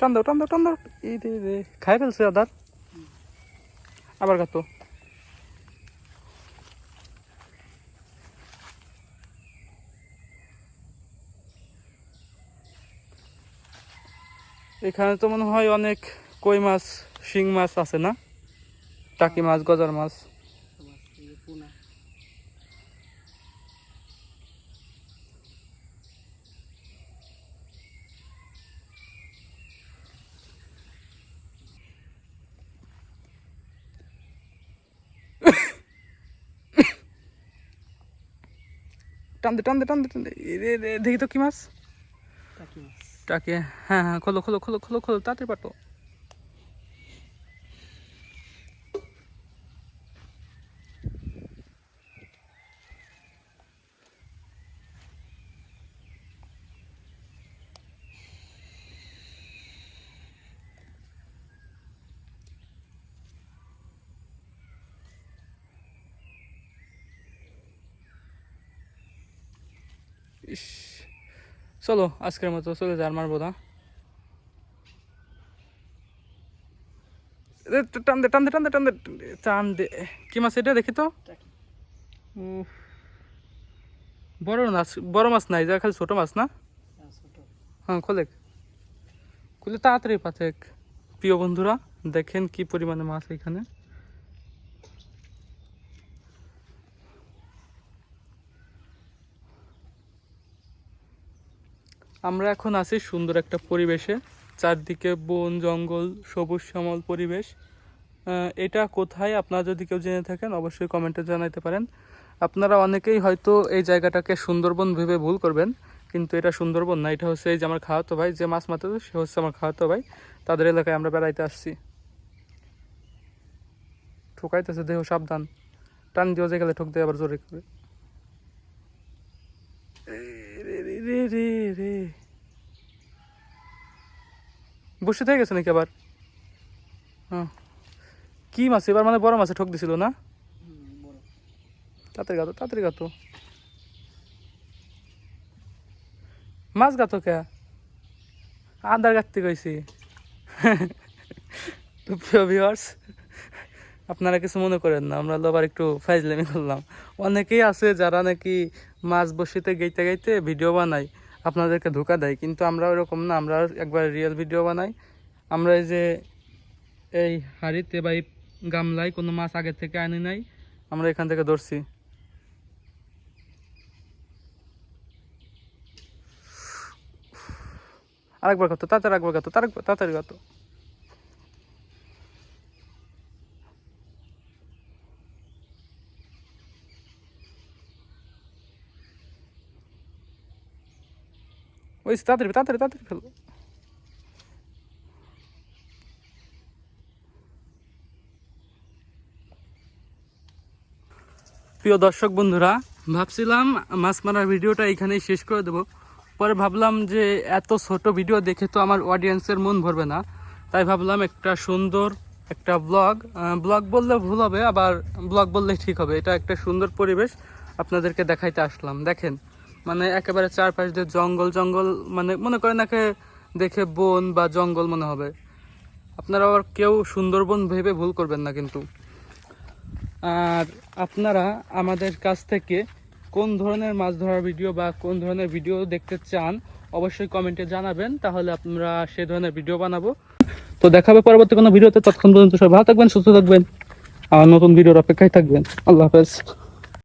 টান দাও এই রে খাই ফেলছে আদার আবার গাতো এখানে তো মনে হয় অনেক কই মাছ শিং মাছ আছে না টাকি মাছ গজার মাছ টান দে দেখি তো কি মাছ টাকি হ্যাঁ হ্যাঁ খোলো তাড়াতাড়ি পাটো ইস চলো আজকের মতো চলে যায় আর মারবো না টান দে কি মাছ এটা দেখি তো বড় মাছ নাই যা খালি ছোট মাছ না হ্যাঁ খুলে তাড়াতাড়ি পাতে প্রিয় বন্ধুরা দেখেন কি পরিমাণে মাছ এখানে আমরা এখন আছি সুন্দর একটা পরিবেশে চারদিকে বন জঙ্গল সবুজ শ্যামল পরিবেশ এটা কোথায় আপনারা যদি কেউ জেনে থাকেন অবশ্যই কমেন্টে জানাতে পারেন আপনারা অনেকেই হয়তো এই জায়গাটাকে সুন্দরবন ভেবে ভুল করবেন কিন্তু এটা সুন্দরবন না এটা হচ্ছে এই যে আমার খাওয়াতো ভাই যে মাছ মারতে সে হচ্ছে আমার খাওয়াতো ভাই তাদের এলাকায় আমরা বেড়াইতে আসছি ঠোকাইতেছে দেহ সাবধান টান দিও যে গেলে ঠোক দিয়ে আবার জোরে করে রে বসে থেকে গেছে নাকি আবার হ্যাঁ কি মাছ এবার মানে বড় মাছে ঠক দিছিল না তাড়াতাড়ি গাতো মাছ গাতো কে আদার গাঁততে কইছি তো প্রিয় ভিউয়ার্স আপনারা কিছু মনে করেন না আমরা আবার একটু ফাইজলামি করলাম অনেকেই আছে যারা নাকি মাছ বসিতে গাইতে ভিডিও বানায় আপনাদেরকে ধোকা দেয় কিন্তু আমরা ওরকম না আমরা একবার রিয়েল ভিডিও বানাই আমরা এই যে এই হাড়িতে বা এই গামলায় কোনো মাছ আগে থেকে আনি নাই আমরা এখান থেকে ধরছি আরেকবার কত তাড়াতাড়ি কত ওই তাড়াতাড়ি ফেলো প্রিয় দর্শক বন্ধুরা ভাবছিলাম মাছ মারার ভিডিওটা এখানেই শেষ করে দেবো পরে ভাবলাম যে এত ছোট ভিডিও দেখে তো আমার অডিয়েন্সের মন ভরবে না তাই ভাবলাম একটা সুন্দর একটা ব্লগ বললে ভুল হবে আবার ব্লগ বললে ঠিক হবে এটা একটা সুন্দর পরিবেশ আপনাদেরকে দেখাইতে আসলাম দেখেন মানে একেবারে চারপাশ দিয়ে জঙ্গল মানে মনে করেন একে দেখে বন বা জঙ্গল মনে হবে আপনারা আবার কেউ সুন্দরবন ভেবে ভুল করবেন না কিন্তু আর আপনারা আমাদের কাছ থেকে কোন ধরনের মাছ ধরার ভিডিও বা কোন ধরনের ভিডিও দেখতে চান অবশ্যই কমেন্টে জানাবেন তাহলে আমরা সেই ধরনের ভিডিও বানাবো তো দেখাবে পরবর্তী কোনো ভিডিওতে ততক্ষণ পর্যন্ত সবাই ভালো থাকবেন সুস্থ থাকবেন আর নতুন ভিডিওর অপেক্ষায় থাকবেন আল্লাহ হাফেজ